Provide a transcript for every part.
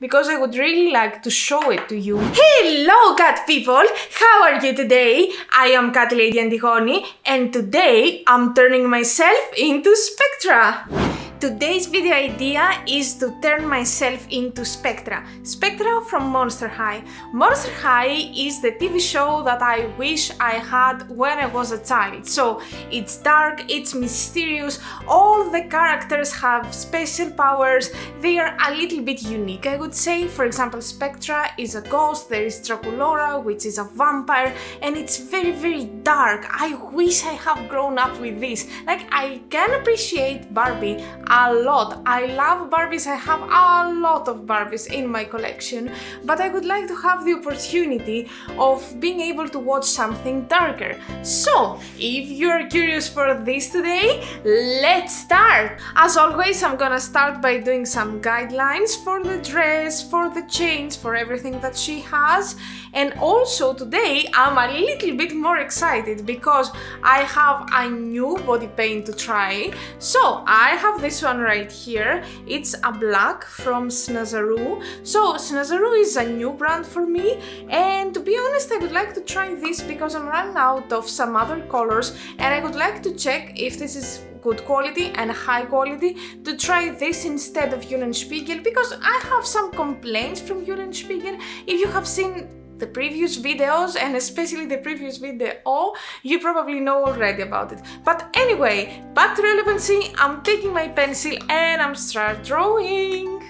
because I would really like to show it to you. Hello cat people! How are you today? I am Catlady Antigoni and today I'm turning myself into Spectra. Today's video idea is to turn myself into Spectra. Spectra from Monster High. Monster High is the TV show that I wish I had when I was a child. So it's dark, it's mysterious, all the characters have special powers, they are a little bit unique, I would say. For example, Spectra is a ghost, there is Draculaura, which is a vampire, and it's very dark. I wish I have grown up with this. Like, I can appreciate Barbie a lot. I love Barbies, I have a lot of Barbies in my collection, but I would like to have the opportunity of being able to watch something darker. So, if you're curious for this today, let's start! As always, I'm gonna start by doing some guidelines for the dress, for the chains, for everything that she has. And also today I'm a little bit more excited because I have a new body paint to try. So I have this one right here. It's a black from Snazaru. So Snazaru is a new brand for me, and to be honest, I would like to try this because I'm running out of some other colors and I would like to check if this is good quality and high quality, to try this instead of Eulenspiegel, because I have some complaints from Eulenspiegel. If you have seen the previous videos, and especially the previous video, you probably know already about it. But anyway, back to relevancy, I'm taking my pencil and I'm start drawing.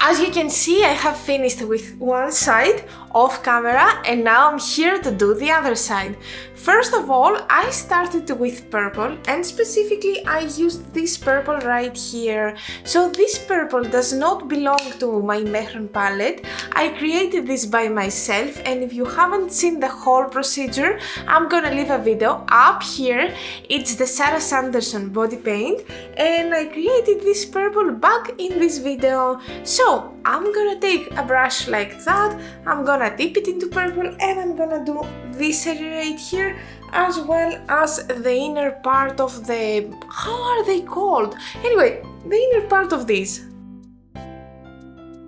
As you can see, I have finished with one side off camera and now I'm here to do the other side. First of all, I started with purple, and specifically I used this purple right here. So this purple does not belong to my Mehron palette. I created this by myself, and if you haven't seen the whole procedure, I'm gonna leave a video up here. It's the Sarah Sanderson body paint, and I created this purple back in this video. So I'm gonna take a brush like that, I'm gonna dip it into purple, and I'm gonna do this area right here, as well as the inner part of the... how are they called? Anyway, the inner part of this.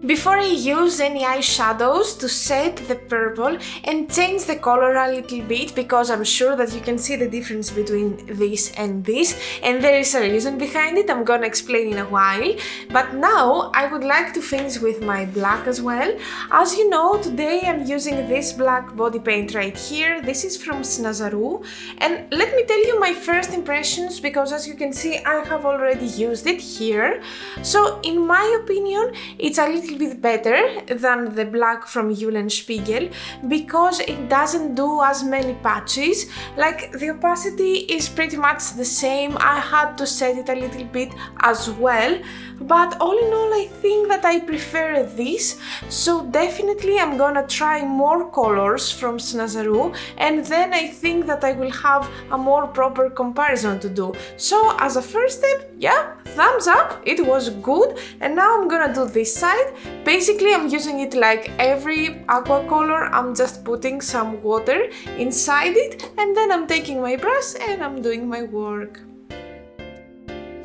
Before I use any eyeshadows to set the purple and change the color a little bit, because I'm sure that you can see the difference between this, and there is a reason behind it, I'm gonna explain in a while. But now I would like to finish with my black as well. As you know, today I'm using this black body paint right here. This is from Snazaru, and let me tell you my first impressions, because as you can see I have already used it here. So in my opinion, it's a little bit better than the black from Eulenspiegel because it doesn't do as many patches. Like, the opacity is pretty much the same. I had to set it a little bit as well, but all in all I think that I prefer this. So definitely I'm gonna try more colors from Snazaru, and then I think that I will have a more proper comparison to do. So as a first step, yeah, thumbs up, it was good. And now I'm gonna do this side. Basically I'm using it like every aqua color, I'm just putting some water inside it, and then I'm taking my brush and I'm doing my work.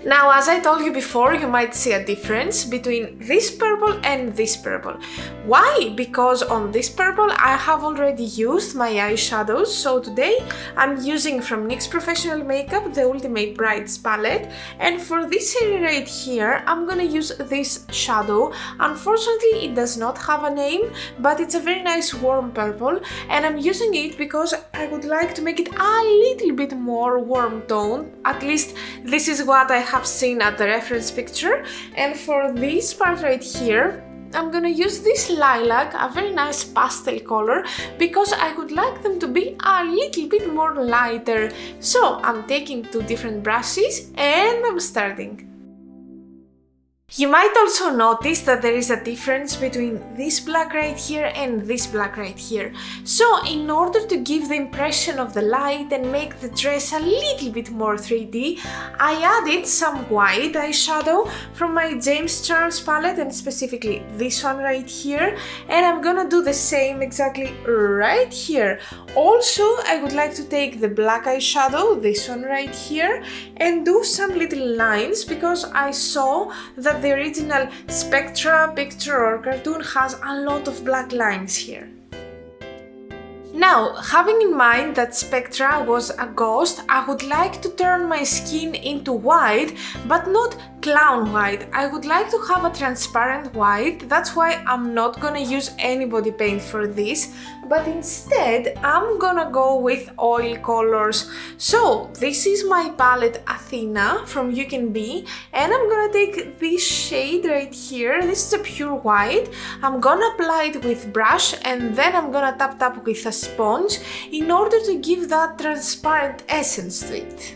Now, as I told you before, you might see a difference between this purple and this purple. Why? Because on this purple I have already used my eyeshadows. So today I'm using from NYX Professional Makeup the Ultimate Brights palette, and for this area right here I'm gonna use this shadow. Unfortunately it does not have a name, but it's a very nice warm purple, and I'm using it because I would like to make it a little bit more warm toned. At least this is what I have seen at the reference picture. And for this part right here, I'm gonna use this lilac, a very nice pastel color, because I would like them to be a little bit more lighter. So I'm taking two different brushes and I'm starting. You might also notice that there is a difference between this black right here and this black right here. So in order to give the impression of the light and make the dress a little bit more 3D, I added some white eyeshadow from my James Charles palette, and specifically this one right here, and I'm gonna do the same exactly right here. Also, I would like to take the black eyeshadow, this one right here, and do some little lines, because I saw that the original Spectra picture or cartoon has a lot of black lines here. Now, having in mind that Spectra was a ghost, I would like to turn my skin into white, but not clown white. I would like to have a transparent white. That's why I'm not gonna use any body paint for this, but instead I'm gonna go with oil colors. So this is my palette Athena from You Can Be, and I'm gonna take this shade right here. This is a pure white. I'm gonna apply it with brush, and then I'm gonna tap with a sponge in order to give that transparent essence to it.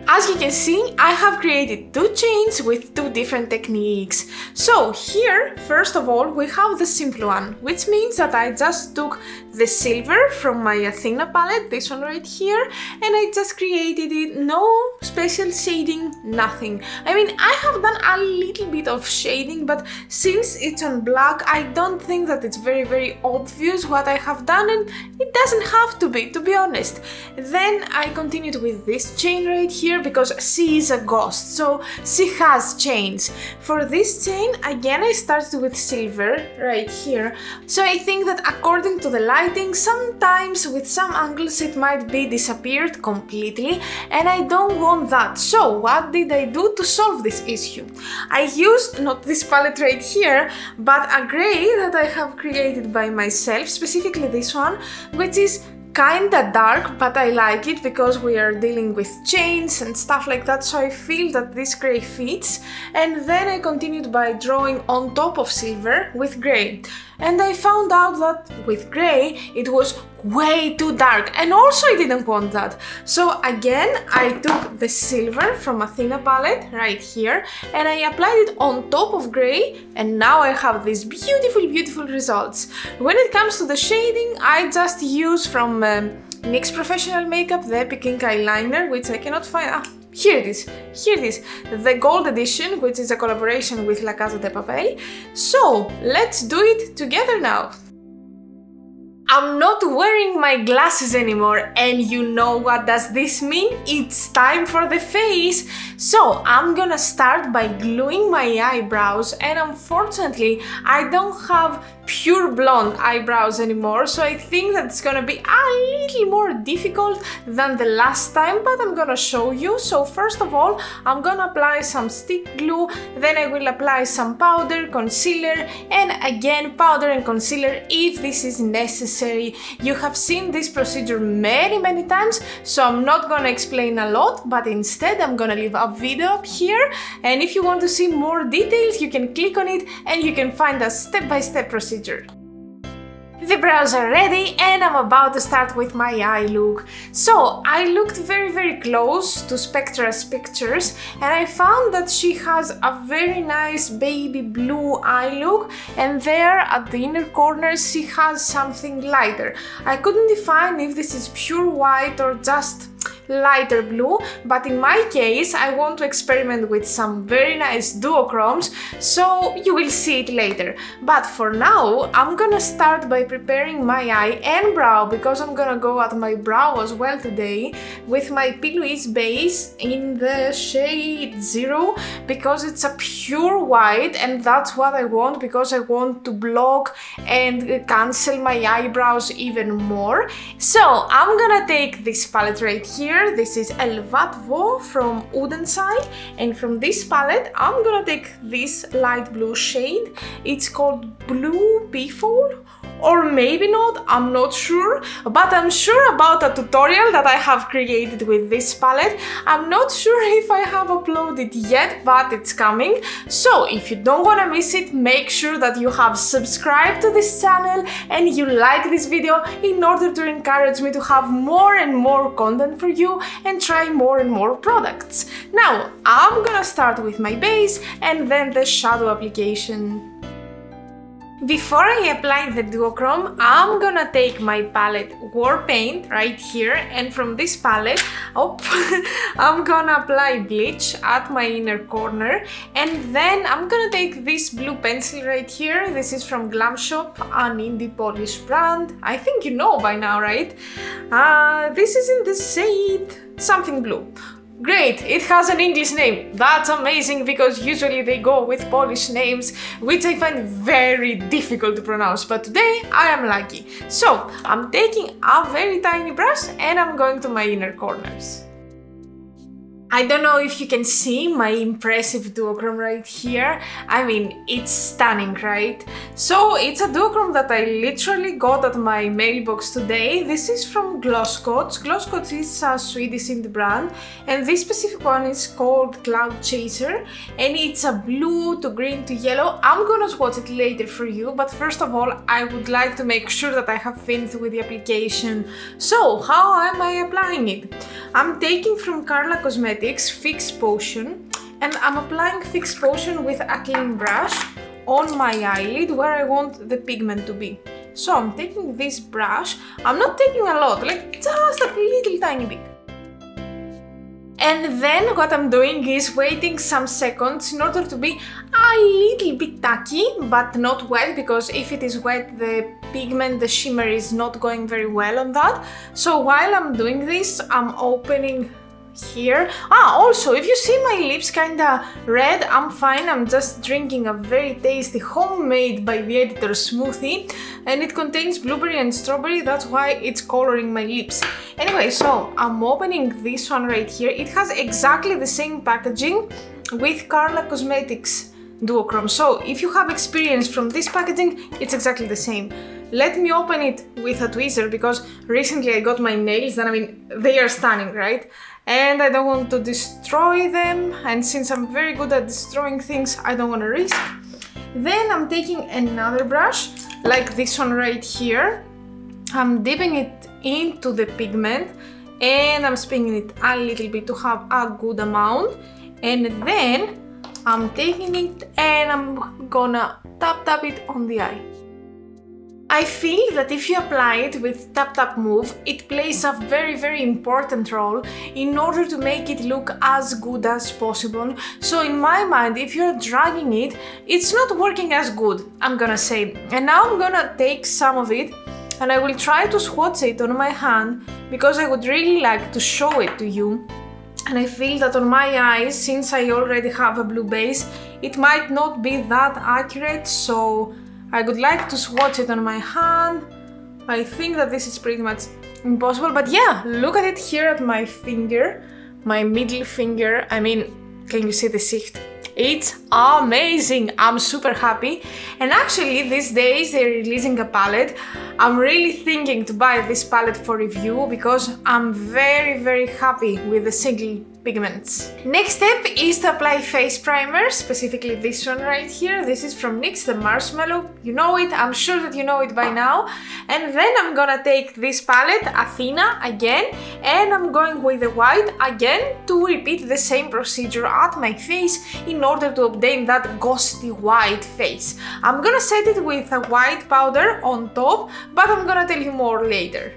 As you can see, I have created two chains with two different techniques. So here, first of all, we have the simple one, which means that I just took the silver from my Athena palette, this one right here, and I just created it, no special shading, nothing. I mean, I have done a little bit of shading, but since it's on black, I don't think that it's very obvious what I have done, and it doesn't have to be honest. Then I continued with this chain right here, because she is a ghost, so she has chains. For this chain, again, I started with silver right here. So I think that according to the lighting, sometimes with some angles it might be disappeared completely, and I don't want that. So what did I do to solve this issue? I used not this palette right here, but a grey that I have created by myself, specifically this one, which is kinda dark, but I like it because we are dealing with chains and stuff like that, so I feel that this grey fits. And then I continued by drawing on top of silver with grey. And I found out that with grey it was way too dark, and also I didn't want that. So again, I took the silver from Athena palette right here and I applied it on top of grey, and now I have these beautiful results. When it comes to the shading, I just use from NYX Professional Makeup the Epic Ink eyeliner, which I cannot find. Here it is, the gold edition, which is a collaboration with La Casa de Papel. So let's do it together now. I'm not wearing my glasses anymore, and you know what does this mean? It's time for the face! So I'm gonna start by gluing my eyebrows, and unfortunately I don't have pure blonde eyebrows anymore, so I think that it's gonna be a little more difficult than the last time, but I'm gonna show you. So first of all, I'm gonna apply some stick glue, then I will apply some powder, concealer, and again powder and concealer if this is necessary. You have seen this procedure many times, so I'm not gonna explain a lot, but instead I'm gonna leave a video up here, and if you want to see more details, you can click on it and you can find a step-by-step procedure. The brows are ready, and I'm about to start with my eye look. So I looked very close to Spectra's pictures, and I found that she has a very nice baby blue eye look, and there at the inner corners she has something lighter. I couldn't define if this is pure white or just lighter blue, but in my case I want to experiment with some very nice duochromes, so you will see it later. But for now I'm gonna start by preparing my eye and brow, because I'm gonna go at my brow as well today with my P. Louise base in the shade 0, because it's a pure white and that's what I want, because I want to block and cancel my eyebrows even more. So I'm gonna take this palette right here. This is El Vatvo from Udensai, and from this palette I'm gonna take this light blue shade. It's called Blue Peaful, or maybe not, I'm not sure, but I'm sure about a tutorial that I have created with this palette. I'm not sure if I have uploaded yet, but it's coming. So if you don't want to miss it, make sure that you have subscribed to this channel and you like this video in order to encourage me to have more and more content for you and try more and more products. Now I'm gonna start with my base and then the shadow application. Before I apply the duochrome, I'm gonna take my palette War Paint right here, and from this palette, I'm gonna apply bleach at my inner corner, and then I'm gonna take this blue pencil right here. This is from Glam Shop, an indie Polish brand. I think you know by now, right? This is in the shade something blue. Great, it has an English name. That's amazing because usually they go with Polish names, which I find very difficult to pronounce, but today I am lucky. So I'm taking a very tiny brush and I'm going to my inner corners. I don't know if you can see my impressive duochrome right here. I mean, it's stunning, right? So it's a duochrome that I literally got at my mailbox today. This is from Glosscoats. Glosscoats is a Swedish indie brand, and this specific one is called Cloud Chaser, and it's a blue to green to yellow. I'm gonna swatch it later for you, but first of all, I would like to make sure that I have finished with the application. So, how am I applying it? I'm taking from Aden Cosmetics Fix Potion, and I'm applying Fix Potion with a clean brush on my eyelid where I want the pigment to be. So I'm taking this brush, I'm not taking a lot, like just a little tiny bit. And then what I'm doing is waiting some seconds in order to be a little bit tacky, but not wet, because if it is wet, the pigment, the shimmer is not going very well on that. So while I'm doing this, I'm opening here. Also, if you see my lips kinda red, I'm fine. I'm just drinking a very tasty homemade by the editor smoothie, and it contains blueberry and strawberry. That's why it's coloring my lips. Anyway, so I'm opening this one right here. It has exactly the same packaging with Aden Cosmetics duochrome. So if you have experience from this packaging, it's exactly the same. Let me open it with a tweezer because recently I got my nails and I mean, they are stunning, right? And I don't want to destroy them, and since I'm very good at destroying things, I don't want to risk. Then I'm taking another brush, like this one right here. I'm dipping it into the pigment and I'm spinning it a little bit to have a good amount. And then I'm taking it and I'm gonna tap it on the eye. I feel that if you apply it with tap move, it plays a very important role in order to make it look as good as possible. So in my mind, if you're dragging it, it's not working as good, I'm gonna say. And now I'm gonna take some of it and I will try to swatch it on my hand because I would really like to show it to you. And I feel that on my eyes, since I already have a blue base, it might not be that accurate, so I would like to swatch it on my hand. I think that this is pretty much impossible, but yeah, look at it here at my finger, my middle finger. I mean, can you see the shift? It's amazing! I'm super happy. And actually, these days they're releasing a palette. I'm really thinking to buy this palette for review because I'm very happy with the single pigments. Next step is to apply face primer, specifically this one right here. This is from NYX, the Marshmallow. You know it, I'm sure that you know it by now. And then I'm gonna take this palette, Athena, again, and I'm going with the white again to repeat the same procedure at my face in order to obtain that ghosty white face. I'm gonna set it with a white powder on top, but I'm gonna tell you more later.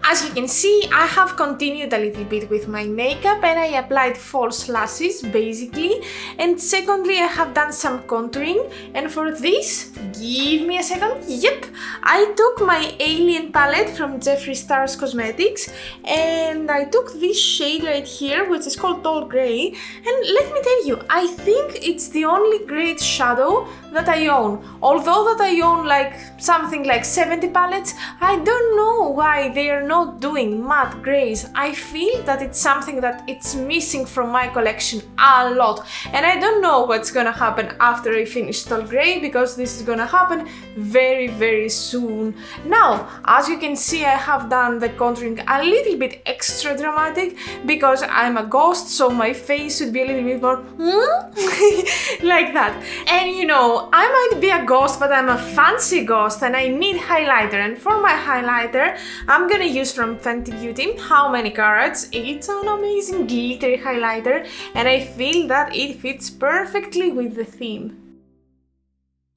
As you can see, I have continued a little bit with my makeup and I applied false lashes basically, and secondly I have done some contouring, and for this, give me a second, yep, I took my Alien palette from Jeffree Star's Cosmetics and I took this shade right here, which is called Tall Grey, and let me tell you, I think it's the only grey shadow that I own. Although that I own like something like 70 palettes, I don't know why they are not doing matte greys. I feel that it's something that it's missing from my collection a lot, and I don't know what's gonna happen after I finish Tall Grey, because this is gonna happen very soon. Now, as you can see, I have done the contouring a little bit extra dramatic because I'm a ghost, so my face should be a little bit more like that. And you know, I might be a ghost, but I'm a fancy ghost and I need highlighter, and for my highlighter I'm gonna use from Fenty Beauty How Many Carats. It's an amazing glittery highlighter and I feel that it fits perfectly with the theme.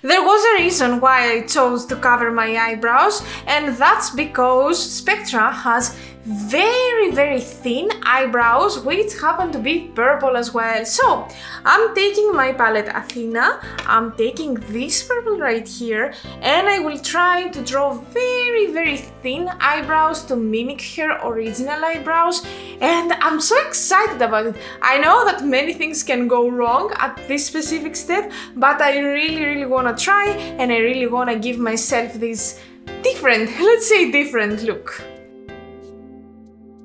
There was a reason why I chose to cover my eyebrows, and that's because Spectra has very thin eyebrows, which happen to be purple as well. So I'm taking my palette Athena, I'm taking this purple right here, and I will try to draw very thin eyebrows to mimic her original eyebrows, and I'm so excited about it. I know that many things can go wrong at this specific step, but I really want to try, and I really want to give myself this different, let's say different look.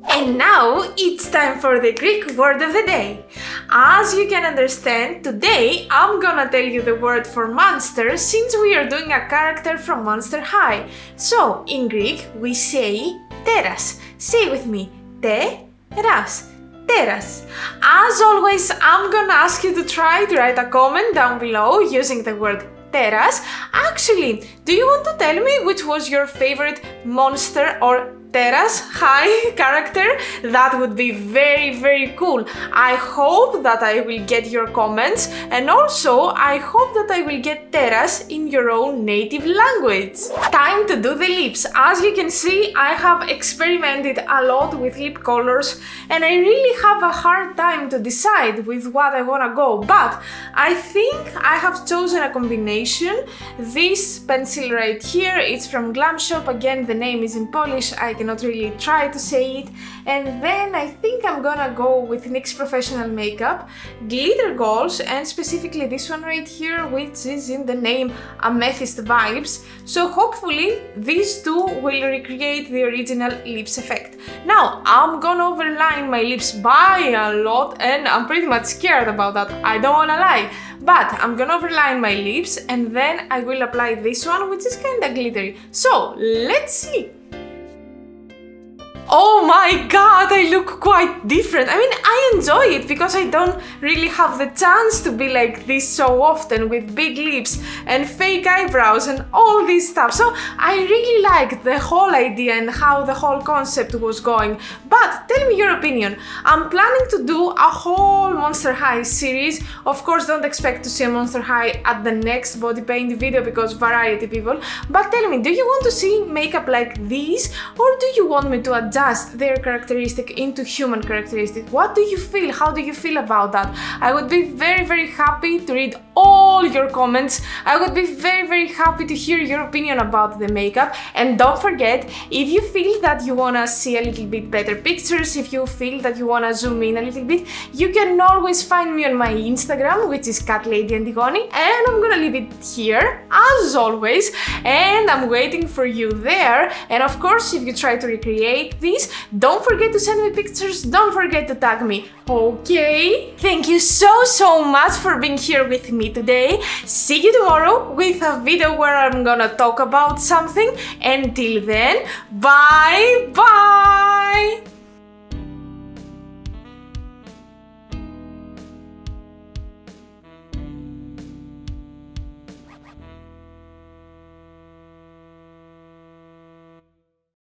And now it's time for the Greek word of the day. As you can understand, today I'm gonna tell you the word for monster, since we are doing a character from Monster High. So in Greek we say teras. Say it with me, teras. Teras. As always, I'm gonna ask you to try to write a comment down below using the word teras. Actually, do you want to tell me which was your favorite monster or Teras High character? That would be very cool. I hope that I will get your comments, and also I hope that I will get Teras in your own native language. Time to do the lips. As you can see, I have experimented a lot with lip colors, and I really have a hard time to decide with what I wanna go, but I think I have chosen a combination. This pencil right here, it's from Glam Shop. Again, the name is in Polish, I cannot really try to say it. And then I think I'm gonna go with NYX Professional Makeup glitter goals, and specifically this one right here, which is in the name Amethyst Vibes. So hopefully these two will recreate the original lips effect. Now I'm gonna overline my lips by a lot, and I'm pretty much scared about that, I don't wanna lie. But I'm gonna overline my lips, and then I will apply this one, which is kinda glittery. So let's see. Oh my god, I look quite different. I mean, I enjoy it because I don't really have the chance to be like this so often, with big lips and fake eyebrows and all this stuff. So I really like the whole idea and how the whole concept was going. But tell me your opinion. I'm planning to do a whole Monster High series. Of course, don't expect to see a Monster High at the next body paint video because variety people. But tell me, do you want to see makeup like this, or do you want me to adjust their characteristic into human characteristic? What do you feel? How do you feel about that? I would be very happy to read all your comments. I would be very happy to hear your opinion about the makeup. And don't forget, if you feel that you wanna see a little bit better pictures, if you feel that you wanna zoom in a little bit, you can always find me on my Instagram, which is Catlady Antigoni, and I'm gonna leave it here as always, and I'm waiting for you there. And of course, if you try to recreate this, don't forget to send me pictures, don't forget to tag me, okay? Thank you so much for being here with me today. See you tomorrow with a video where I'm gonna talk about something. Until then, bye!